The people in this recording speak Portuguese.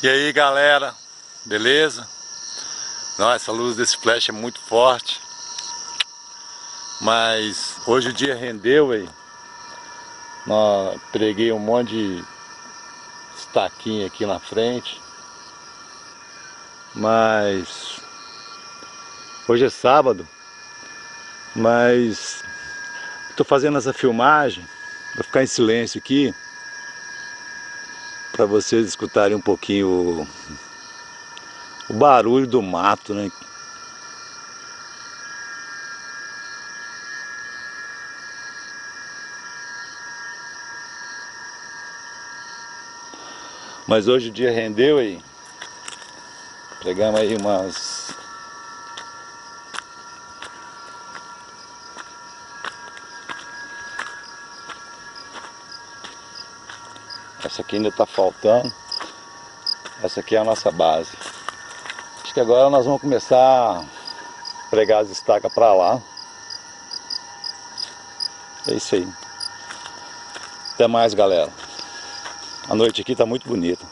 E aí galera, beleza? Nossa, essa luz desse flash é muito forte. Mas hoje o dia rendeu aí. Preguei um monte de estaquinho aqui na frente. Mas hoje é sábado. Mas estou fazendo essa filmagem. Vou ficar em silêncio aqui, para vocês escutarem um pouquinho o barulho do mato, né? Mas hoje o dia rendeu aí. Pegamos aí umas... Essa aqui ainda está faltando. Essa aqui é a nossa base. Acho que agora nós vamos começar a pregar as estacas para lá. É isso aí. Até mais, galera. A noite aqui está muito bonita.